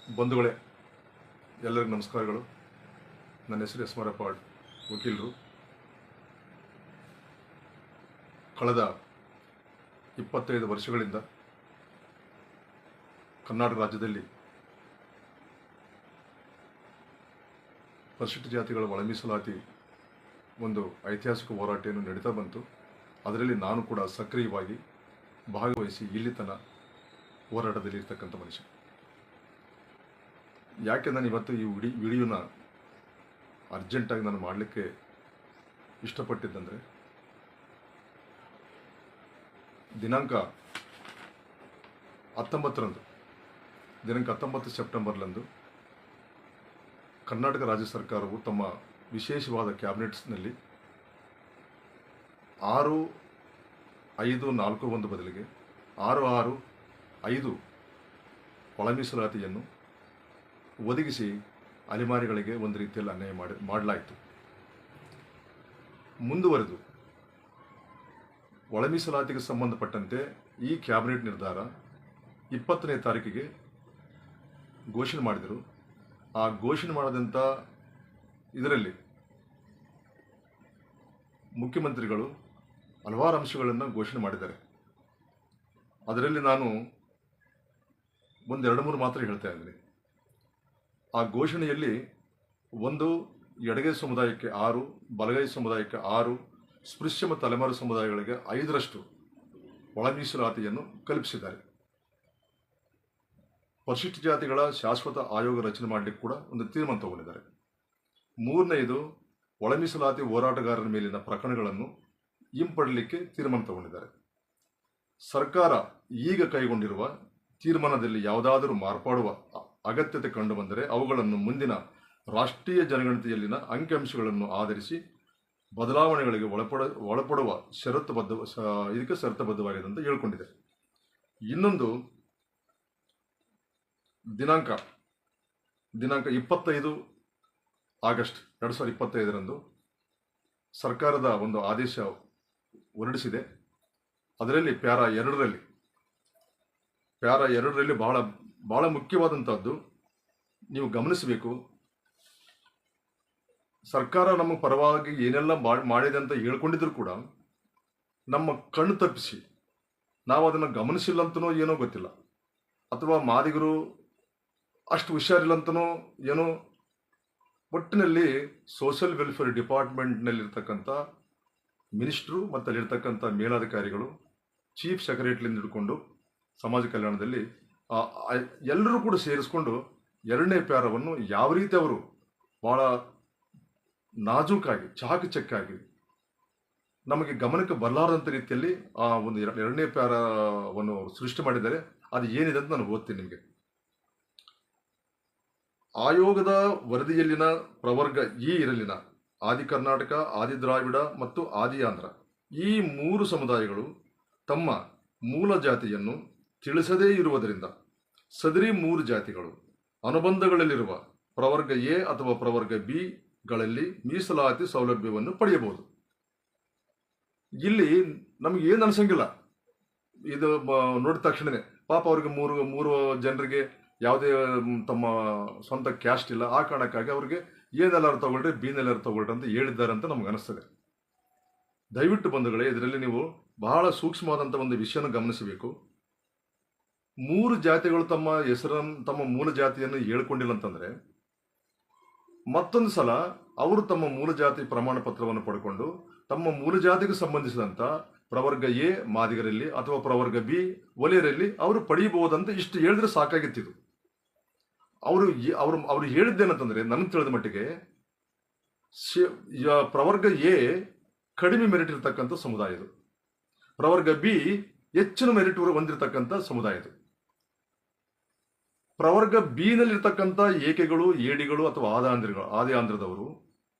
ಬಂಧುಗಳೇ, ಎಲ್ಲರಿಗೂ ನಮಸ್ಕಾರಗಳು. ನನ್ನ ಹೆಸರು ಎಸ್ ಮಾರಪ್ಪಾಡ್, ವಕೀಲರು. ಕಳೆದ 25 ವರ್ಷಗಳಿಂದ ಕರ್ನಾಟಕ ರಾಜ್ಯದಲ್ಲಿ ಪರಿಶಿಷ್ಟ ಜಾತಿಗಳ ಒಳ ಮೀಸಲಾತಿ ಒಂದು ಐತಿಹಾಸಿಕ ಹೋರಾಟವನ್ನು ನಡೀತಾ ಬಂತು. ಅದರಲ್ಲಿ ನಾನು ಕೂಡ ಸಕ್ರಿಯವಾಗಿ ಭಾಗವಹಿಸಿ ಇಲ್ಲಿ ತನಕ ಹೋರಾಟದಲ್ಲಿ ಇರ್ತಕ್ಕಂಥ ಮನುಷ್ಯ. ಯಾಕೆ ನಾನು ಇವತ್ತು ಈ ವಿಡಿಯೋನ ಅರ್ಜೆಂಟಾಗಿ ನಾನು ಮಾಡಲಿಕ್ಕೆ ಇಷ್ಟಪಟ್ಟಿದ್ದಂದರೆ, ದಿನಾಂಕ 19 ಸೆಪ್ಟೆಂಬರ್ಲಂದು ಕರ್ನಾಟಕ ರಾಜ್ಯ ಸರ್ಕಾರವು ತಮ್ಮ ವಿಶೇಷವಾದ ಕ್ಯಾಬಿನೆಟ್ಸ್ನಲ್ಲಿ 6-5-4-1 ಬದಲಿಗೆ 6-6-5 ಒಳ ಮೀಸಲಾತಿಯನ್ನು ಒದಗಿಸಿ ಅಲೆಮಾರಿಗಳಿಗೆ ಒಂದು ರೀತಿಯಲ್ಲಿ ಅನ್ಯಾಯ ಮಾಡಲಾಯಿತು. ಮುಂದುವರೆದು ಒಳ ಮೀಸಲಾತಿಗೆ ಸಂಬಂಧಪಟ್ಟಂತೆ ಈ ಕ್ಯಾಬಿನೆಟ್ ನಿರ್ಧಾರ 20ನೇ ತಾರೀಕಿಗೆ ಘೋಷಣೆ ಮಾಡಿದರು. ಆ ಘೋಷಣೆ ಮಾಡಿದಂಥ ಇದರಲ್ಲಿ ಮುಖ್ಯಮಂತ್ರಿಗಳು ಹಲವಾರು ಅಂಶಗಳನ್ನು ಘೋಷಣೆ ಮಾಡಿದ್ದಾರೆ. ಅದರಲ್ಲಿ ನಾನು 1-2-3 ಮಾತ್ರ ಹೇಳ್ತಾ ಇದ್ದೀನಿ. ಆ ಘೋಷಣೆಯಲ್ಲಿ ಒಂದು, ಎಡಗೈ ಸಮುದಾಯಕ್ಕೆ 6, ಬಲಗೈ ಸಮುದಾಯಕ್ಕೆ 6, ಸ್ಪೃಶ್ಯ ಮತ್ತು ತಲೆಮಾರು ಸಮುದಾಯಗಳಿಗೆ 5ರಷ್ಟು ಒಳ ಮೀಸಲಾತಿಯನ್ನು ಕಲ್ಪಿಸಿದ್ದಾರೆ. ಪರಿಶಿಷ್ಟ ಜಾತಿಗಳ ಶಾಶ್ವತ ಆಯೋಗ ರಚನೆ ಮಾಡಲಿಕ್ಕೆ ಕೂಡ ಒಂದು ತೀರ್ಮಾನ ತಗೊಂಡಿದ್ದಾರೆ. 3ನೇದು, ಒಳ ಮೀಸಲಾತಿ ಹೋರಾಟಗಾರರ ಮೇಲಿನ ಪ್ರಕರಣಗಳನ್ನು ಹಿಂಪಡಲಿಕ್ಕೆ ತೀರ್ಮಾನ ತಗೊಂಡಿದ್ದಾರೆ. ಸರ್ಕಾರ ಈಗ ಕೈಗೊಂಡಿರುವ ತೀರ್ಮಾನದಲ್ಲಿ ಯಾವುದಾದರೂ ಮಾರ್ಪಾಡುವ ಅಗತ್ಯತೆ ಕಂಡು ಬಂದರೆ ಅವುಗಳನ್ನು ಮುಂದಿನ ರಾಷ್ಟ್ರೀಯ ಜನಗಣತಿಯಲ್ಲಿನ ಅಂಕಿಅಂಶಗಳನ್ನು ಆಧರಿಸಿ ಬದಲಾವಣೆಗಳಿಗೆ ಒಳಪಡುವ ಇದಕ್ಕೆ ಷರತ್ತುಬದ್ಧವಾಗಿದೆ ಅಂತ ಹೇಳ್ಕೊಂಡಿದೆ. ಇನ್ನೊಂದು, ದಿನಾಂಕ 25 ಆಗಸ್ಟ್ 2025ರಂದು ಸರ್ಕಾರದ ಒಂದು ಆದೇಶ ಹೊರಡಿಸಿದೆ. ಅದರಲ್ಲಿ ಪ್ಯಾರಾ 2ರಲ್ಲಿ ಬಹಳ ಮುಖ್ಯವಾದಂಥದ್ದು ನೀವು ಗಮನಿಸಬೇಕು. ಸರ್ಕಾರ ನಮ್ಮ ಪರವಾಗಿ ಏನೆಲ್ಲ ಮಾಡಿದೆ ಅಂತ ಹೇಳ್ಕೊಂಡಿದ್ರು ಕೂಡ ನಮ್ಮ ಕಣ್ಣು ತಪ್ಪಿಸಿ ನಾವು ಅದನ್ನು ಗಮನಿಸಿಲ್ಲ ಅಂತನೋ ಏನೋ ಗೊತ್ತಿಲ್ಲ, ಅಥವಾ ಮಾದಿಗರು ಅಷ್ಟು ಹುಷಾರಿಲ್ಲಂತನೋ ಏನೋ, ಒಟ್ಟಿನಲ್ಲಿ ಸೋಷಿಯಲ್ ವೆಲ್ಫೇರ್ ಡಿಪಾರ್ಟ್ಮೆಂಟ್ನಲ್ಲಿರ್ತಕ್ಕಂಥ ಮಿನಿಸ್ಟ್ರು ಮತ್ತು ಅಲ್ಲಿರ್ತಕ್ಕಂಥ ಮೇಲಾಧಿಕಾರಿಗಳು, ಚೀಫ್ ಸೆಕ್ರೆಟರಿಯಿಂದ ಹಿಡ್ಕೊಂಡು ಸಮಾಜ ಕಲ್ಯಾಣದಲ್ಲಿ ಎಲ್ಲರೂ ಕೂಡ ಸೇರಿಸ್ಕೊಂಡು 2ನೇ ಪ್ಯಾರವನ್ನು ಯಾವ ರೀತಿ ಅವರು ಭಾಳ ನಾಜೂಕಾಗಿ ಚಾಕಚಕ್ಕಾಗಿ ನಮಗೆ ಗಮನಕ್ಕೆ ಬರಲಾರದಂಥ ರೀತಿಯಲ್ಲಿ ಆ ಒಂದು 2ನೇ ಪ್ಯಾರವನ್ನು ಸೃಷ್ಟಿ ಮಾಡಿದ್ದಾರೆ. ಅದು ಏನಿದೆ ಅಂತ ನಾನು ಓದ್ತೀನಿ ನಿಮಗೆ. ಆಯೋಗದ ವರದಿಯಲ್ಲಿನ ಪ್ರವರ್ಗ ಇರಲಿನ ಆದಿ ಕರ್ನಾಟಕ, ಆದಿ ದ್ರಾವಿಡ ಮತ್ತು ಆದಿ ಆಂಧ್ರ ಈ 3 ಸಮುದಾಯಗಳು ತಮ್ಮ ಮೂಲ ಜಾತಿಯನ್ನು ತಿಳಿಸದೇ ಇರುವುದರಿಂದ ಸದರಿ 3 ಜಾತಿಗಳು ಅನುಬಂಧಗಳಲ್ಲಿರುವ ಪ್ರವರ್ಗ ಎ ಅಥವಾ ಪ್ರವರ್ಗ ಬಿ ಗಳಲ್ಲಿ ಮೀಸಲಾತಿ ಸೌಲಭ್ಯವನ್ನು ಪಡೆಯಬಹುದು. ಇಲ್ಲಿ ನಮಗೆ ಏನು ಅನ್ಸಂಗಿಲ್ಲ. ಇದು ನೋಡಿದ ತಕ್ಷಣನೇ ಪಾಪ ಅವ್ರಿಗೆ ಮೂರು ಜನರಿಗೆ ಯಾವುದೇ ತಮ್ಮ ಸ್ವಂತ ಕ್ಯಾಸ್ಟ್ ಇಲ್ಲ, ಆ ಕಾರಣಕ್ಕಾಗಿ ಅವ್ರಿಗೆ ಎನೆಲ್ಲಾರು ತಗೊಳ್ರಿ ಬಿನೆಲ್ಲಾರು ತಗೊಳ್ರಿ ಅಂತ ಹೇಳಿದ್ದಾರೆ ಅಂತ ನಮ್ಗೆ ಅನಿಸ್ತದೆ. ದಯವಿಟ್ಟು ಬಂಧುಗಳೇ, ಇದರಲ್ಲಿ ನೀವು ಬಹಳ ಸೂಕ್ಷ್ಮವಾದಂಥ ಒಂದು ವಿಷಯನ ಗಮನಿಸಬೇಕು. 3 ಜಾತಿಗಳು ತಮ್ಮ ಹೆಸರನ್ನು, ತಮ್ಮ ಮೂಲ ಜಾತಿಯನ್ನು ಹೇಳ್ಕೊಂಡಿಲ್ಲ ಅಂತಂದ್ರೆ ಮತ್ತೊಂದು ಸಲ ಅವರು ತಮ್ಮ ಮೂಲ ಜಾತಿ ಪ್ರಮಾಣ ಪತ್ರವನ್ನು ಪಡ್ಕೊಂಡು ತಮ್ಮ ಮೂಲ ಜಾತಿಗೆ ಸಂಬಂಧಿಸಿದಂಥ ಪ್ರವರ್ಗ ಎ ಮಾದಿಗರಲ್ಲಿ ಅಥವಾ ಪ್ರವರ್ಗ ಬಿ ಒಲೆಯರಲ್ಲಿ ಅವರು ಪಡೆಯಬಹುದಂತ ಇಷ್ಟು ಹೇಳಿದ್ರೆ ಸಾಕಾಗಿತ್ತಿದು. ಅವರು ಹೇಳಿದ್ದೇನಂತಂದ್ರೆ, ನನಗೆ ತಿಳಿದ ಮಟ್ಟಿಗೆ ಪ್ರವರ್ಗ ಎ ಕಡಿಮೆ ಮೆರಿಟ್ ಇರತಕ್ಕಂಥ ಸಮುದಾಯ ಇದು, ಪ್ರವರ್ಗ ಬಿ ಹೆಚ್ಚಿನ ಮೆರಿಟ್ ಹೊಂದಿರತಕ್ಕಂಥ ಸಮುದಾಯ ಇದು. ಪ್ರವರ್ಗ ಬಿ ನಲ್ಲಿರ್ತಕ್ಕಂಥ ಏಕೆಗಳು, ಏಡಿಗಳು ಅಥವಾ ಆದಿ ಆಂಧ್ರದವರು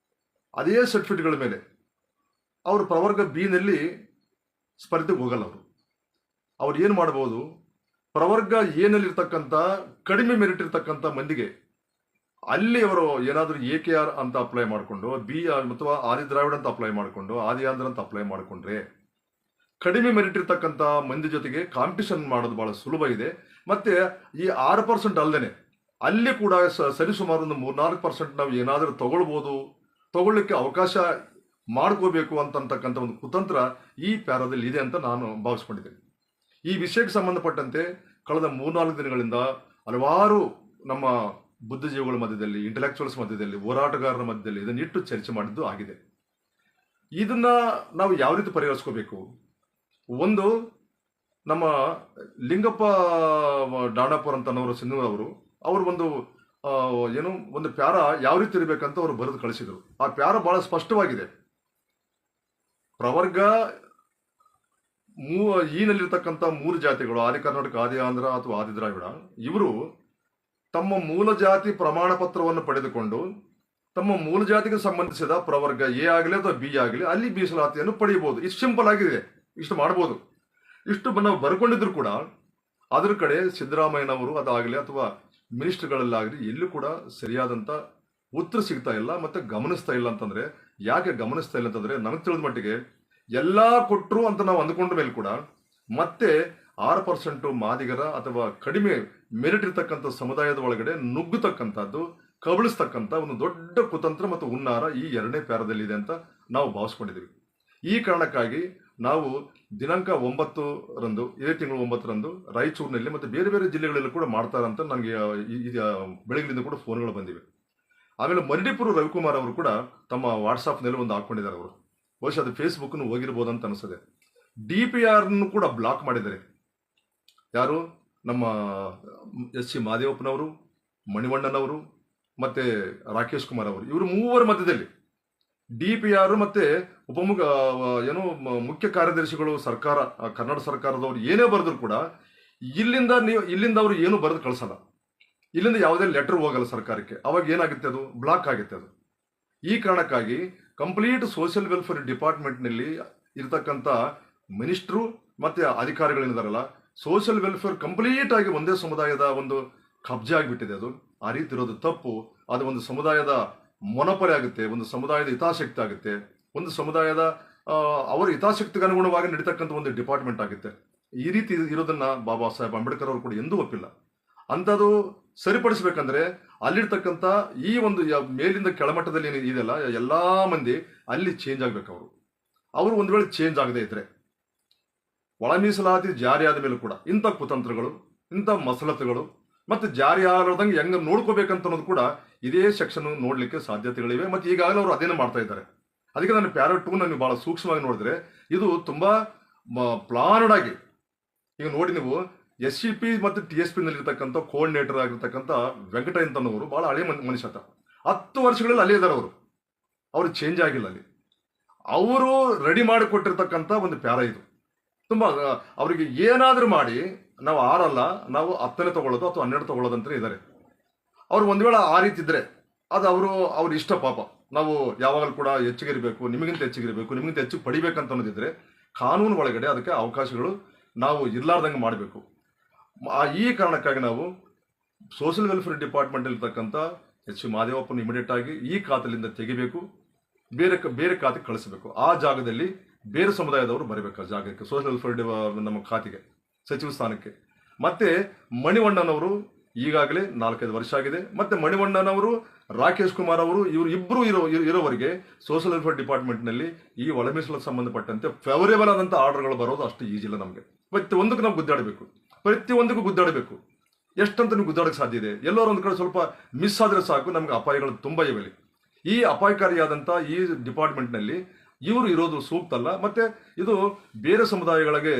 ಅದೇ ಸರ್ಟಿಫಿಕೇಟ್ಗಳ ಮೇಲೆ ಅವರು ಪ್ರವರ್ಗ ಬಿ ನಲ್ಲಿ ಸ್ಪರ್ಧೆಗೆ ಹೋಗಲ್ಲ. ಅವ್ರು ಏನು ಮಾಡಬಹುದು, ಪ್ರವರ್ಗ ಎ ನಲ್ಲಿರ್ತಕ್ಕಂಥ ಕಡಿಮೆ ಮೆರಿಟ್ ಇರ್ತಕ್ಕಂಥ ಮಂದಿಗೆ ಅಲ್ಲಿ ಅವರು ಏನಾದರೂ AKR ಅಂತ ಅಪ್ಲೈ ಮಾಡಿಕೊಂಡು, ಬಿ ಅಥವಾ ಆದಿ ದ್ರಾವಿಡ ಅಂತ ಅಪ್ಲೈ ಮಾಡಿಕೊಂಡು, ಆದಿ ಆಂಧ್ರ ಅಂತ ಅಪ್ಲೈ ಮಾಡಿಕೊಂಡ್ರೆ ಕಡಿಮೆ ಮೆರಿಟ್ ಇರ್ತಕ್ಕಂಥ ಮಂದಿ ಜೊತೆಗೆ ಕಾಂಪಿಟಿಷನ್ ಮಾಡೋದು ಬಹಳ ಸುಲಭ ಇದೆ. ಮತ್ತೆ ಈ 6% ಅಲ್ಲದೆ ಅಲ್ಲಿ ಕೂಡ ಸರಿಸುಮಾರು ಒಂದು 3-4% ನಾವು ಏನಾದರೂ ತಗೊಳ್ಳಿಕ್ಕೆ ಅವಕಾಶ ಮಾಡ್ಕೋಬೇಕು ಅಂತಕ್ಕಂಥ ಒಂದು ಕುತಂತ್ರ ಈ ಪ್ಯಾರಾದಲ್ಲಿ ಇದೆ ಅಂತ ನಾನು ಭಾವಿಸ್ಕೊಂಡಿದ್ದೇನೆ. ಈ ವಿಷಯಕ್ಕೆ ಸಂಬಂಧಪಟ್ಟಂತೆ ಕಳೆದ 3-4 ದಿನಗಳಿಂದ ಹಲವಾರು ನಮ್ಮ ಬುದ್ಧಿಜೀವಿಗಳ ಮಧ್ಯದಲ್ಲಿ, ಇಂಟೆಲೆಕ್ಚುವಲ್ಸ್ ಮಧ್ಯದಲ್ಲಿ, ಹೋರಾಟಗಾರರ ಮಧ್ಯದಲ್ಲಿ ಇದನ್ನಿಟ್ಟು ಚರ್ಚೆ ಮಾಡಿದ್ದು ಆಗಿದೆ. ಇದನ್ನ ನಾವು ಯಾವ ರೀತಿ ಪರಿಹರಿಸ್ಕೋಬೇಕು? ಒಂದು, ನಮ್ಮ ಲಿಂಗಪ್ಪ ಡಾಣಾಪುರ ಅಂತನವರು ಸಿನ್ನೂರವರು ಅವರು ಒಂದು ಪ್ಯಾರ ಯಾವ ರೀತಿ ಇರಬೇಕಂತ ಅವರು ಬರೆದು ಕಳಿಸಿದರು. ಆ ಪ್ಯಾರ ಬಹಳ ಸ್ಪಷ್ಟವಾಗಿದೆ. ಪ್ರವರ್ಗ ಈನಲ್ಲಿರ್ತಕ್ಕಂಥ 3 ಜಾತಿಗಳು, ಆದಿ ಕರ್ನಾಟಕ, ಆದಿ ಆಂಧ್ರ ಅಥವಾ ಆದಿ ದ್ರಾವಿಡ, ಇವರು ತಮ್ಮ ಮೂಲ ಜಾತಿ ಪ್ರಮಾಣ ಪತ್ರವನ್ನು ಪಡೆದುಕೊಂಡು ತಮ್ಮ ಮೂಲ ಜಾತಿಗೆ ಸಂಬಂಧಿಸಿದ ಪ್ರವರ್ಗ ಎ ಆಗಲಿ ಅಥವಾ ಬಿ ಆಗಲಿ ಅಲ್ಲಿ ಮೀಸಲಾತಿಯನ್ನು ಪಡೆಯಬಹುದು. ಇಷ್ಟು ಸಿಂಪಲ್ ಆಗಿದೆ, ಇಷ್ಟು ಮಾಡಬಹುದು. ಇಷ್ಟು ನಾವು ಬರ್ಕೊಂಡಿದ್ರು ಕೂಡ ಅದ್ರ ಕಡೆ ಸಿದ್ದರಾಮಯ್ಯನವರು ಅದಾಗಲಿ ಅಥವಾ ಮಿನಿಸ್ಟರ್ಗಳಲ್ಲಾಗಲಿ ಎಲ್ಲೂ ಕೂಡ ಸರಿಯಾದಂಥ ಉತ್ತರ ಸಿಗ್ತಾ ಇಲ್ಲ, ಮತ್ತೆ ಗಮನಿಸ್ತಾ ಇಲ್ಲ. ಅಂತಂದ್ರೆ ಯಾಕೆ ಗಮನಿಸ್ತಾ ಇಲ್ಲ ಅಂತಂದ್ರೆ, ನನಗೆ ತಿಳಿದ ಮಟ್ಟಿಗೆ ಎಲ್ಲ ಕೊಟ್ಟರು ಅಂತ ನಾವು ಅಂದ್ಕೊಂಡ ಮೇಲೆ ಕೂಡ ಮತ್ತೆ 6% ಮಾದಿಗರ ಅಥವಾ ಕಡಿಮೆ ಮೆರಿಟ್ ಇರ್ತಕ್ಕಂಥ ಸಮುದಾಯದ ಒಳಗಡೆ ನುಗ್ಗತಕ್ಕಂಥದ್ದು, ಕಬಳಿಸ್ತಕ್ಕಂಥ ಒಂದು ದೊಡ್ಡ ಕುತಂತ್ರ ಮತ್ತು ಹುನ್ನಾರ ಈ 2ನೇ ಪ್ಯಾರದಲ್ಲಿ ಇದೆ ಅಂತ ನಾವು ಭಾವಿಸ್ಕೊಂಡಿದ್ದೀವಿ. ಈ ಕಾರಣಕ್ಕಾಗಿ ನಾವು ದಿನಾಂಕ 9ರಂದು, ಇದೇ ತಿಂಗಳು 9ರಂದು ರಾಯಚೂರಿನಲ್ಲಿ ಮತ್ತು ಬೇರೆ ಬೇರೆ ಜಿಲ್ಲೆಗಳಲ್ಲೂ ಕೂಡ ಮಾಡ್ತಾರಂತ ನನಗೆ ಬೆಳಗಿನಿಂದ ಕೂಡ ಫೋನ್ಗಳು ಬಂದಿವೆ. ಆಮೇಲೆ ಮರಡಿಪುರ ರವಿಕುಮಾರ್ ಅವರು ಕೂಡ ತಮ್ಮ ವಾಟ್ಸಾಪ್ನಲ್ಲಿ ಒಂದು ಹಾಕೊಂಡಿದ್ದಾರೆ. ಅವರು ಬಹುಶಃ ಅದು ಫೇಸ್ಬುಕ್ನು ಹೋಗಿರ್ಬೋದು ಅಂತ ಅನಿಸ್ತದೆ. DPR ಕೂಡ ಬ್ಲಾಕ್ ಮಾಡಿದ್ದಾರೆ. ಯಾರು? ನಮ್ಮ ಎಸ್ ಸಿ ಮಾದೇವಪ್ಪನವರು, ಮಣಿವಣ್ಣನವರು ಮತ್ತೆ ರಾಕೇಶ್ ಕುಮಾರ್ ಅವರು, ಇವರು 3 ಮಧ್ಯದಲ್ಲಿ DPR ಮತ್ತೆ ಮುಖ್ಯ ಕಾರ್ಯದರ್ಶಿಗಳು ಸರ್ಕಾರ, ಕರ್ನಾಟಕ ಸರ್ಕಾರದವರು ಏನೇ ಬರೆದ್ರು ಕೂಡ ಇಲ್ಲಿಂದ ಅವರು ಏನು ಬರೆದು ಕಳಿಸಲ್ಲ. ಇಲ್ಲಿಂದ ಯಾವುದೇ ಲೆಟರ್ ಹೋಗಲ್ಲ ಸರ್ಕಾರಕ್ಕೆ. ಅವಾಗ ಏನಾಗುತ್ತೆ? ಅದು ಬ್ಲಾಕ್ ಆಗುತ್ತೆ. ಅದು ಈ ಕಾರಣಕ್ಕಾಗಿ ಕಂಪ್ಲೀಟ್ ಸೋಷಿಯಲ್ ವೆಲ್ಫೇರ್ ಡಿಪಾರ್ಟ್ಮೆಂಟ್ನಲ್ಲಿ ಇರತಕ್ಕಂಥ ಮಿನಿಸ್ಟ್ರು ಮತ್ತೆ ಅಧಿಕಾರಿಗಳೇನಿದಾರಲ್ಲ, ಸೋಷಿಯಲ್ ವೆಲ್ಫೇರ್ ಕಂಪ್ಲೀಟ್ ಆಗಿ ಒಂದೇ ಸಮುದಾಯದ ಒಂದು ಕಬ್ಜೆ ಆಗಿಬಿಟ್ಟಿದೆ. ಅದು ಆ ರೀತಿ ಇರೋದು ತಪ್ಪು. ಅದು ಒಂದು ಸಮುದಾಯದ ಮೊನಪರಿ ಆಗುತ್ತೆ, ಒಂದು ಸಮುದಾಯದ ಹಿತಾಸಕ್ತಿ ಆಗುತ್ತೆ, ಒಂದು ಸಮುದಾಯದ ಅವರ ಹಿತಾಸಕ್ತಿಗೆ ಅನುಗುಣವಾಗಿ ನಡೀತಕ್ಕಂಥ ಒಂದು ಡಿಪಾರ್ಟ್ಮೆಂಟ್ ಆಗುತ್ತೆ. ಈ ರೀತಿ ಇರೋದನ್ನ ಬಾಬಾ ಸಾಹೇಬ್ ಅಂಬೇಡ್ಕರ್ ಅವರು ಕೂಡ ಎಂದೂ ಒಪ್ಪಿಲ್ಲ. ಅಂಥದ್ದು ಸರಿಪಡಿಸ್ಬೇಕಂದ್ರೆ ಅಲ್ಲಿರ್ತಕ್ಕಂಥ ಈ ಒಂದು ಮೇಲಿಂದ ಕೆಳಮಟ್ಟದಲ್ಲಿ ಇದೆಲ್ಲ ಎಲ್ಲಾ ಮಂದಿ ಅಲ್ಲಿ ಚೇಂಜ್ ಆಗ್ಬೇಕು. ಅವರು ಒಂದು ವೇಳೆ ಚೇಂಜ್ ಆಗದೆ ಇದ್ರೆ ಒಳ ಮೀಸಲಾತಿ ಜಾರಿ ಆದ ಮೇಲೆ ಕೂಡ ಇಂಥ ಕುತಂತ್ರಗಳು, ಇಂಥ ಮಸಲತ್ತುಗಳು ಮತ್ತೆ ಜಾರಿ ಆಗದಂಗೆ ಹೆಂಗ ನೋಡ್ಕೋಬೇಕಂತ ಅನ್ನೋದು ಕೂಡ ಇದೇ ಸೆಕ್ಷನ್ ನೋಡ್ಲಿಕ್ಕೆ ಸಾಧ್ಯತೆಗಳಿವೆ. ಮತ್ತೆ ಈಗಾಗಲೇ ಅವರು ಅದೇನು ಮಾಡ್ತಾ ಇದ್ದಾರೆ. ಅದಕ್ಕೆ ನಾನು ಪ್ಯಾರಾ 2 ನೀವು ಬಹಳ ಸೂಕ್ಷ್ಮವಾಗಿ ನೋಡಿದ್ರೆ ಇದು ತುಂಬಾ ಪ್ಲಾನ್ಡ್ ಆಗಿ, ಈಗ ನೋಡಿ ನೀವು SCP ಮತ್ತು TSP ನಲ್ಲಿರ್ತಕ್ಕಂಥ ಕೋಆರ್ಡಿನೇಟರ್ ಆಗಿರ್ತಕ್ಕಂಥ ವೆಂಕಟಯ್ಯನವರು ಬಹಳ ಹಳೆ ಮನುಷ್ಯ. 10 ವರ್ಷಗಳಲ್ಲಿ ಅಲ್ಲೇ ಇದ್ದಾರೆ. ಅವರು ಚೇಂಜ್ ಆಗಿಲ್ಲ. ಅಲ್ಲಿ ಅವರು ರೆಡಿ ಮಾಡಿ ಕೊಟ್ಟಿರ್ತಕ್ಕಂಥ ಒಂದು ಪ್ಯಾರ ಇದು. ತುಂಬಾ ಅವರಿಗೆ ಏನಾದ್ರೂ ಮಾಡಿ ನಾವು 6 ಅಲ್ಲ, ನಾವು 10ನೇ ತಗೊಳ್ಳೋದು ಅಥವಾ 12 ತಗೊಳ್ಳೋದಂತ ಇದ್ದಾರೆ. ಅವ್ರು ಒಂದ್ ವೇಳೆ ಆ ರೀತಿ ಇದ್ರೆ ಅದು ಅವ್ರ ಇಷ್ಟ. ಪಾಪ ನಾವು ಯಾವಾಗಲೂ ಕೂಡ ಹೆಚ್ಚಿಗಿರಬೇಕು, ನಿಮಗಿಂತ ಹೆಚ್ಚಿಗಿರಬೇಕು, ನಿಮಗಿಂತ ಹೆಚ್ಚು ಪಡಿಬೇಕಂತ ಅನ್ನೋದಿದ್ರೆ ಕಾನೂನು ಒಳಗಡೆ ಅದಕ್ಕೆ ಅವಕಾಶಗಳು ನಾವು ಇರ್ಲಾರ್ದಂಗೆ ಮಾಡಬೇಕು. ಈ ಕಾರಣಕ್ಕಾಗಿ ನಾವು ಸೋಷಿಯಲ್ ವೆಲ್ಫೇರ್ ಡಿಪಾರ್ಟ್ಮೆಂಟ್ ಇರ್ತಕ್ಕಂಥ ಎಚ್ ಸಿ ಮಾದೇವಪ್ಪನ ಇಮಿಡಿಯೇಟ್ ಆಗಿ ಈ ಖಾತೆಯಿಂದ ತೆಗಿಬೇಕು, ಬೇರೆ ಖಾತೆಗೆ ಕಳಿಸಬೇಕು. ಆ ಜಾಗದಲ್ಲಿ ಬೇರೆ ಸಮುದಾಯದವರು ಬರಬೇಕು. ಆ ಜಾಗಕ್ಕೆ ಸೋಷಿಯಲ್ ವೆಲ್ಫೇರ್ ನಮ್ಮ ಖಾತೆಗೆ, ಸಚಿವ ಸ್ಥಾನಕ್ಕೆ. ಮತ್ತೆ ಮಣಿವಣ್ಣನವರು ಈಗಾಗಲೇ 4-5 ವರ್ಷ ಆಗಿದೆ. ಮತ್ತೆ ಮಣಿವಣ್ಣನವರು, ರಾಕೇಶ್ ಕುಮಾರ್ ಅವರು, ಇವರು ಇಬ್ಬರು ಇರೋವರೆಗೆ ಸೋಷಿಯಲ್ ವೆಲ್ಫೇರ್ ಡಿಪಾರ್ಟ್ಮೆಂಟ್ನಲ್ಲಿ ಈ ಒಳ ಮೀಸಲಾತಿಗೆ ಸಂಬಂಧಪಟ್ಟಂತೆ ಫೇವರೇಬಲ್ ಆದಂಥ ಆರ್ಡರ್ಗಳು ಬರೋದು ಅಷ್ಟು ಈಜಿ ಇಲ್ಲ ನಮಗೆ. ಪ್ರತಿಯೊಂದಕ್ಕೂ ನಾವು ಗುದ್ದಾಡಬೇಕು. ಎಷ್ಟಂತ ನೀವು ಗುದ್ದಾಡಕ್ಕೆ ಸಾಧ್ಯ ಇದೆ? ಎಲ್ಲರೂ ಒಂದು ಕಡೆ ಸ್ವಲ್ಪ ಮಿಸ್ ಆದರೆ ಸಾಕು, ನಮ್ಗೆ ಅಪಾಯಗಳು ತುಂಬ ಇವೆ. ಈ ಅಪಾಯಕಾರಿಯಾದಂಥ ಈ ಡಿಪಾರ್ಟ್ಮೆಂಟ್ನಲ್ಲಿ ಇವರು ಇರೋದು ಸೂಕ್ತ ಅಲ್ಲ. ಮತ್ತೆ ಇದು ಬೇರೆ ಸಮುದಾಯಗಳಿಗೆ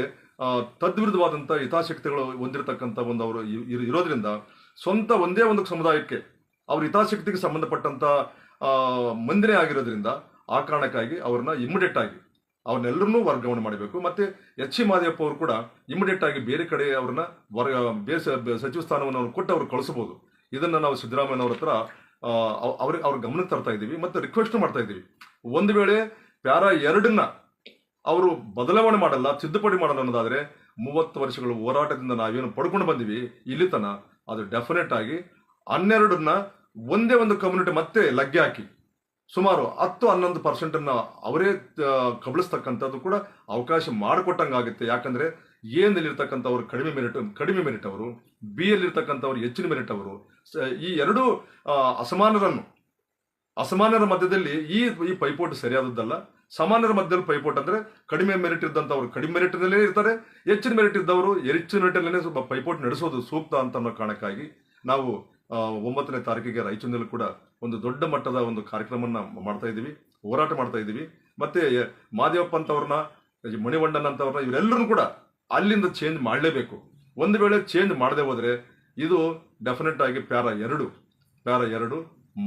ತದ್ವಿರುದ್ಧವಾದಂಥ ಹಿತಾಸಕ್ತಿಗಳು ಹೊಂದಿರತಕ್ಕಂಥ ಒಂದು ಅವರು ಇರೋದ್ರಿಂದ ಸ್ವಂತ ಒಂದೇ ಒಂದು ಸಮುದಾಯಕ್ಕೆ ಅವ್ರ ಹಿತಾಸಕ್ತಿಗೆ ಸಂಬಂಧಪಟ್ಟಂತ ಮಂದಿನೇ ಆಗಿರೋದ್ರಿಂದ ಆ ಕಾರಣಕ್ಕಾಗಿ ಅವ್ರನ್ನ ಇಮಿಡಿಯೇಟ್ ಆಗಿ ಅವ್ರನ್ನೆಲ್ಲರನ್ನೂ ವರ್ಗಾವಣೆ ಮಾಡಬೇಕು. ಮತ್ತೆ ಎಚ್ ಸಿ ಮಾದೇವಪ್ಪ ಅವರು ಕೂಡ ಇಮಿಡಿಯೇಟ್ ಆಗಿ ಬೇರೆ ಕಡೆ ಅವ್ರನ್ನ ಬೇರೆ ಸಚಿವ ಸ್ಥಾನವನ್ನು ಅವ್ರು ಕೊಟ್ಟು ಅವ್ರು ಕಳಿಸಬಹುದು. ಇದನ್ನ ನಾವು ಸಿದ್ದರಾಮಯ್ಯನವ್ರ ಹತ್ರ ಅವ್ರ ಗಮನಕ್ಕೆ ತರ್ತಾ ಇದ್ದೀವಿ ಮತ್ತೆ ರಿಕ್ವೆಸ್ಟ್ ಮಾಡ್ತಾ ಇದ್ದೀವಿ. ಒಂದು ವೇಳೆ ಪ್ಯಾರಾ 2ನ್ನ ಅವರು ಬದಲಾವಣೆ ಮಾಡಲ್ಲ, ತಿದ್ದುಪಡಿ ಮಾಡಲ್ಲ ಅನ್ನೋದಾದ್ರೆ 30 ವರ್ಷಗಳ ಹೋರಾಟದಿಂದ ನಾವೇನು ಪಡ್ಕೊಂಡು ಬಂದಿವಿ ಇಲ್ಲಿ ತನ, ಅದು ಡೆಫಿನೆಟ್ ಆಗಿ 12ನ್ನ ಒಂದೇ ಒಂದು ಕಮ್ಯುನಿಟಿ ಮತ್ತೆ ಲಗ್ಗೆ ಹಾಕಿ ಸುಮಾರು 10-11% ಅವರೇ ಕಬಳಿಸ್ತಕ್ಕಂಥದ್ದು ಕೂಡ ಅವಕಾಶ ಮಾಡಿಕೊಟ್ಟಂಗಾಗುತ್ತೆ. ಯಾಕಂದ್ರೆ ಎನಲ್ಲಿರ್ತಕ್ಕಂಥವ್ರು ಕಡಿಮೆ ಮೆರಿಟ್ ಅವರು, ಬಿ ಯಲ್ಲಿರ್ತಕ್ಕಂಥವ್ರು ಹೆಚ್ಚಿನ ಮೆರಿಟ್ ಅವರು, ಈ ಎರಡು ಅಸಮಾನರ ಮಧ್ಯದಲ್ಲಿ ಈ ಪೈಪೋಟಿ ಸರಿಯಾದದ್ದಲ್ಲ. ಸಮಾನರ ಮಧ್ಯದಲ್ಲಿ ಪೈಪೋಟ್ ಅಂದ್ರೆ ಕಡಿಮೆ ಮೆರಿಟ್ ಇದ್ದಂಥವ್ರು ಕಡಿಮೆ ಮೆರಿಟ್ ನಲ್ಲೇ ಇರ್ತಾರೆ, ಹೆಚ್ಚಿನ ಮೆರಿಟ್ ಇದ್ದವರು ಹೆಚ್ಚಿನ ಮೆರಿಟ್ ನಲ್ಲೇ ಸ್ವಲ್ಪ ಪೈಪೋಟ್ ನಡೆಸೋದು ಸೂಕ್ತ ಅಂತ ಅನ್ನೋ ಕಾರಣಕ್ಕಾಗಿ ನಾವು 9ನೇ ತಾರೀಕಿಗೆ ರಾಯಚೂರಿನಲ್ಲಿ ಕೂಡ ಒಂದು ದೊಡ್ಡ ಮಟ್ಟದ ಒಂದು ಕಾರ್ಯಕ್ರಮವನ್ನ ಮಾಡ್ತಾ ಇದ್ದೀವಿ, ಹೋರಾಟ ಮಾಡ್ತಾ ಇದ್ದೀವಿ. ಮತ್ತೆ ಮಾದೇವಪ್ಪ ಅಂತವ್ರನ್ನ, ಮಣಿವಣ್ಣನ್ ಅಂತವ್ರನ್ನ, ಇವರೆಲ್ಲರೂ ಕೂಡ ಅಲ್ಲಿಂದ ಚೇಂಜ್ ಮಾಡಲೇಬೇಕು. ಒಂದು ವೇಳೆ ಚೇಂಜ್ ಮಾಡದೆ ಹೋದ್ರೆ ಇದು ಡೆಫಿನೆಟ್ ಆಗಿ ಪ್ಯಾರ 2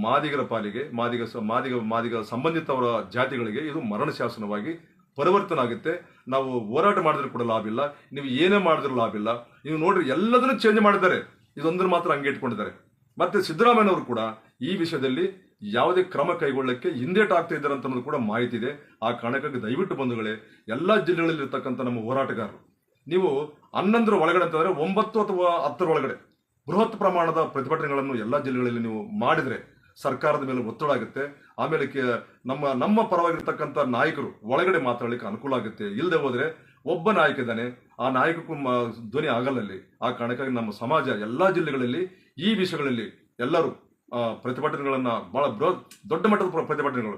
ಮಾದಿಗರ ಪಾಲಿಗೆ, ಮಾದಿಗ ಸಂಬಂಧಿತವರ ಜಾತಿಗಳಿಗೆ ಇದು ಮರಣ ಶಾಸನವಾಗಿ ಪರಿವರ್ತನೆ ಆಗುತ್ತೆ. ನಾವು ಹೋರಾಟ ಮಾಡಿದ್ರೆ ಕೂಡ ಲಾಭ ಇಲ್ಲ, ನೀವು ಏನೇ ಮಾಡಿದ್ರೂ ಲಾಭ ಇಲ್ಲ. ನೀವು ನೋಡ್ರಿ ಎಲ್ಲದನ್ನೂ ಚೇಂಜ್ ಮಾಡಿದ್ದಾರೆ, ಇದೊಂದನ್ನು ಮಾತ್ರ ಹಂಗೆ ಇಟ್ಕೊಂಡಿದ್ದಾರೆ. ಮತ್ತೆ ಸಿದ್ದರಾಮಯ್ಯನವರು ಕೂಡ ಈ ವಿಷಯದಲ್ಲಿ ಯಾವುದೇ ಕ್ರಮ ಕೈಗೊಳ್ಳಕ್ಕೆ ಹಿಂದೇಟ್ ಆಗ್ತಾ ಇದ್ದಾರೆ ಅಂತ ಅನ್ನೋದು ಕೂಡ ಮಾಹಿತಿ ಇದೆ. ಆ ಕಾರಣಕ್ಕಾಗಿ ದಯವಿಟ್ಟು ಬಂಧುಗಳೇ, ಎಲ್ಲಾ ಜಿಲ್ಲೆಗಳಲ್ಲಿ ಇರ್ತಕ್ಕಂಥ ನಮ್ಮ ಹೋರಾಟಗಾರರು, ನೀವು 11ರ ಒಳಗಡೆ ಅಂತಂದ್ರೆ 9 ಅಥವಾ 10ರ ಒಳಗಡೆ ಬೃಹತ್ ಪ್ರಮಾಣದ ಪ್ರತಿಭಟನೆಗಳನ್ನು ಎಲ್ಲಾ ಜಿಲ್ಲೆಗಳಲ್ಲಿ ನೀವು ಮಾಡಿದ್ರೆ ಸರ್ಕಾರದ ಮೇಲೆ ಒತ್ತಡ ಆಗುತ್ತೆ. ಆಮೇಲೆ ನಮ್ಮ ಪರವಾಗಿರ್ತಕ್ಕಂಥ ನಾಯಕರು ಒಳಗಡೆ ಮಾತಾಡಲಿಕ್ಕೆ ಅನುಕೂಲ ಆಗುತ್ತೆ. ಇಲ್ಲದೆ ಹೋದ್ರೆ ಒಬ್ಬ ನಾಯಕ ಇದ್ದಾನೆ, ಆ ನಾಯಕಕ್ಕೂ ಧ್ವನಿ ಆಗಲ್ಲಲ್ಲಿ. ಆ ಕಾರಣಕ್ಕಾಗಿ ನಮ್ಮ ಸಮಾಜ ಎಲ್ಲಾ ಜಿಲ್ಲೆಗಳಲ್ಲಿ ಈ ವಿಷಯಗಳಲ್ಲಿ ಎಲ್ಲರೂ ಪ್ರತಿಭಟನೆಗಳನ್ನ ಬಹಳ ದೊಡ್ಡ ಮಟ್ಟದ ಪ್ರತಿಭಟನೆಗಳು.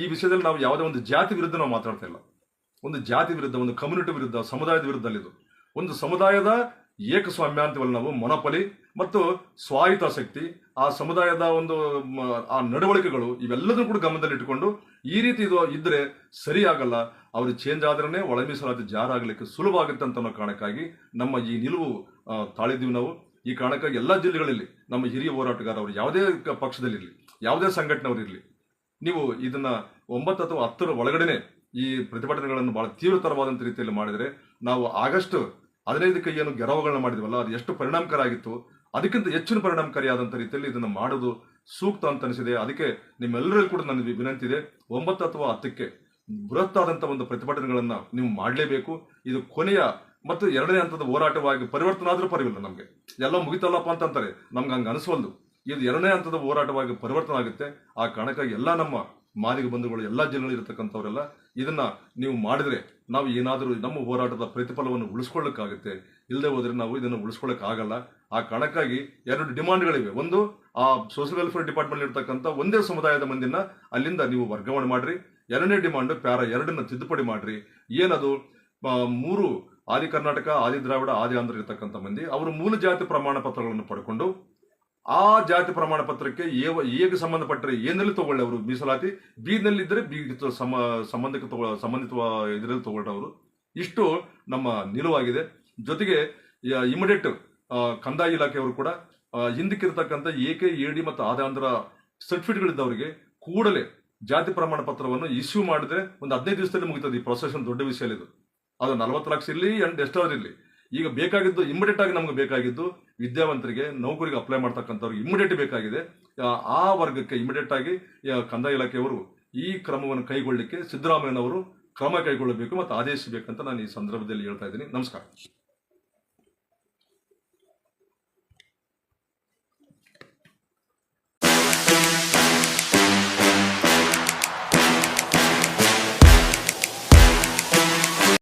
ಈ ವಿಷಯದಲ್ಲಿ ನಾವು ಯಾವುದೇ ಒಂದು ಜಾತಿ ವಿರುದ್ಧ ನಾವು ಮಾತಾಡ್ತಾ ಇಲ್ಲ. ಒಂದು ಜಾತಿ ವಿರುದ್ಧ, ಒಂದು ಕಮ್ಯುನಿಟಿ ವಿರುದ್ಧ, ಸಮುದಾಯದ ವಿರುದ್ಧ ಇದು ಒಂದು ಸಮುದಾಯದ ಏಕಸ್ವಾಮ್ಯ ಅಂತೀವಲ್ಲ ನಾವು, ಮೊನಪಲಿ ಮತ್ತು ಸ್ವಾಯತ್ತಾಸಕ್ತಿ, ಆ ಸಮುದಾಯದ ಒಂದು ಆ ನಡವಳಿಕೆಗಳು ಇವೆಲ್ಲದೂ ಕೂಡ ಗಮನದಲ್ಲಿ ಇಟ್ಟುಕೊಂಡು ಈ ರೀತಿ ಇದು ಇದ್ರೆ ಸರಿಯಾಗಲ್ಲ. ಅವರು ಚೇಂಜ್ ಆದ್ರೇ ಒಳ ಮೀಸಲಾತಿ ಜಾರಾಗಲಿಕ್ಕೆ ಸುಲಭ ಆಗುತ್ತೆ ಅಂತ ಅನ್ನೋ ಕಾರಣಕ್ಕಾಗಿ ನಮ್ಮ ಈ ನಿಲುವು ತಾಳಿದ್ದೀವಿ ನಾವು. ಈ ಕಾರಣಕ್ಕಾಗಿ ಎಲ್ಲಾ ಜಿಲ್ಲೆಗಳಲ್ಲಿ ನಮ್ಮ ಹಿರಿಯ ಹೋರಾಟಗಾರ ಅವರು ಯಾವುದೇ ಪಕ್ಷದಲ್ಲಿರಲಿ, ಯಾವುದೇ ಸಂಘಟನೆಯವರಿರಲಿ, ನೀವು ಇದನ್ನ 9 ಅಥವಾ 10ರ ಒಳಗಡೆನೆ ಈ ಪ್ರತಿಭಟನೆಗಳನ್ನು ಬಹಳ ತೀವ್ರತರವಾದಂತ ರೀತಿಯಲ್ಲಿ ಮಾಡಿದರೆ, ನಾವು ಆಗಸ್ಟ್ 15ಕ್ಕೆ ಏನು ಗೆರವುಗಳನ್ನ ಮಾಡಿದ್ವಲ್ಲ ಅದು ಎಷ್ಟು ಪರಿಣಾಮಕಾರಿ ಆಗಿತ್ತು, ಅದಕ್ಕಿಂತ ಹೆಚ್ಚಿನ ಪರಿಣಾಮಕಾರಿಯಾದಂಥ ರೀತಿಯಲ್ಲಿ ಇದನ್ನು ಮಾಡೋದು ಸೂಕ್ತ ಅಂತ ಅನಿಸಿದೆ. ಅದಕ್ಕೆ ನಿಮ್ಮೆಲ್ಲರಿಗೂ ಕೂಡ ನನ್ನ ವಿನಂತಿ ಇದೆ, 9 ಅಥವಾ 10ಕ್ಕೆ ಬೃಹತ್ತಾದಂಥ ಒಂದು ಪ್ರತಿಭಟನೆಗಳನ್ನ ನೀವು ಮಾಡಲೇಬೇಕು. ಇದು ಕೊನೆಯ ಮತ್ತು 2ನೇ ಹಂತದ ಹೋರಾಟವಾಗಿ ಪರಿವರ್ತನೆ ಆದ್ರೂ ಪರವಾಗಿಲ್ಲ, ನಮಗೆ ಎಲ್ಲ ಮುಗಿತಲ್ಲಪ್ಪ ಅಂತಾರೆ, ನಮ್ಗೆ ಹಂಗೆ ಅನಿಸವಲ್ದು. ಇದು 2ನೇ ಹಂತದ ಹೋರಾಟವಾಗಿ ಪರಿವರ್ತನೆ ಆಗುತ್ತೆ. ಆ ಕಾರಣಕ್ಕಾಗಿ ಎಲ್ಲ ನಮ್ಮ ಮಾದಿಗ ಬಂಧುಗಳು ಎಲ್ಲಾ ಜಿಲ್ಲೆಗಳಲ್ಲಿ ಇರತಕ್ಕಂಥವರೆಲ್ಲ ಇದನ್ನ ನೀವು ಮಾಡಿದ್ರೆ ನಾವು ಏನಾದರೂ ನಮ್ಮ ಹೋರಾಟದ ಪ್ರತಿಫಲವನ್ನು ಉಳಿಸ್ಕೊಳ್ಳಕ್ಕಾಗುತ್ತೆ. ಇಲ್ಲದೆ ಹೋದ್ರೆ ನಾವು ಇದನ್ನು ಉಳಿಸ್ಕೊಳ್ಳಕ್ ಆಗಲ್ಲ. ಆ ಕಾರಣಕ್ಕಾಗಿ 2 ಡಿಮಾಂಡ್ಗಳಿವೆ. ಒಂದು, ಆ ಸೋಷಿಯಲ್ ವೆಲ್ಫೇರ್ ಡಿಪಾರ್ಟ್ಮೆಂಟ್ ಇರ್ತಕ್ಕಂಥ ಒಂದೇ ಸಮುದಾಯದ ಮಂದಿನ ಅಲ್ಲಿಂದ ನೀವು ವರ್ಗಾವಣೆ ಮಾಡ್ರಿ. 2ನೇ ಡಿಮಾಂಡ್ ಪ್ಯಾರ 2ನ್ನ ತಿದ್ದುಪಡಿ ಮಾಡ್ರಿ. ಏನದು, 3 ಆದಿ ಕರ್ನಾಟಕ, ಆದಿ ದ್ರಾವಿಡ, ಆದಿ ಆಂಧ್ರ ಇರ್ತಕ್ಕಂಥ ಮಂದಿ ಅವರು ಮೂಲ ಜಾತಿ ಪ್ರಮಾಣ ಪತ್ರಗಳನ್ನು ಪಡ್ಕೊಂಡು ಆ ಜಾತಿ ಪ್ರಮಾಣ ಪತ್ರಕ್ಕೆ ಹೇಗೆ ಸಂಬಂಧಪಟ್ಟರೆ ಏನಲ್ಲಿ ತಗೊಳ್ಳಿ ಅವರು ಮೀಸಲಾತಿ, ಬೀದ್ನಲ್ಲಿದ್ದರೆ ಬೀಗ್ ಸಂಬಂಧಿತ ಇದರಲ್ಲಿ ತಗೊಳ್ಳೋರು. ಇಷ್ಟು ನಮ್ಮ ನಿಲುವಾಗಿದೆ. ಜೊತೆಗೆ ಇಮಿಡಿಯೇಟ್ ಕಂದಾಯ ಇಲಾಖೆಯವರು ಕೂಡ ಹಿಂದಕ್ಕಿರ್ತಕ್ಕಂಥ ಏಕೆ ಎಡಿ ಮತ್ತು ಆದಾಂಧ್ರ ಸರ್ಟಿಫಿಕೇಟ್ಗಳಿದ್ದವರಿಗೆ ಕೂಡಲೇ ಜಾತಿ ಪ್ರಮಾಣ ಪತ್ರವನ್ನು ಇಶ್ಯೂ ಮಾಡಿದ್ರೆ ಒಂದು 15 ದಿವಸದಲ್ಲಿ ಮುಗಿತದೆ. ಈ ಪ್ರೊಸೆಷನ್ ದೊಡ್ಡ ವಿಷಯ ಇದು. ಅದು 40 ಲಕ್ಷ ಇರಲಿ ಎಷ್ಟಾದ್ರೂ ಇರಲಿ. ಈಗ ಬೇಕಾಗಿದ್ದು ಇಮಿಡಿಯೇಟ್ ಆಗಿ ನಮ್ಗೆ ಬೇಕಾಗಿದ್ದು ವಿದ್ಯಾವಂತರಿಗೆ, ನೌಕರಿಗೆ ಅಪ್ಲೈ ಮಾಡ್ತಕ್ಕಂಥವ್ರಿಗೆ ಇಮಿಡಿಯೇಟ್ ಬೇಕಾಗಿದೆ. ಆ ವರ್ಗಕ್ಕೆ ಇಮಿಡಿಯೇಟ್ ಆಗಿ ಕಂದಾಯ ಇಲಾಖೆಯವರು ಈ ಕ್ರಮವನ್ನು ಕೈಗೊಳ್ಳಲಿಕ್ಕೆ ಸಿದ್ದರಾಮಯ್ಯನವರು ಕ್ರಮ ಕೈಗೊಳ್ಳಬೇಕು ಮತ್ತು ಆದೇಶಿಸಬೇಕಂತ ನಾನು ಈ ಸಂದರ್ಭದಲ್ಲಿ ಹೇಳ್ತಾ ಇದ್ದೀನಿ. ನಮಸ್ಕಾರ.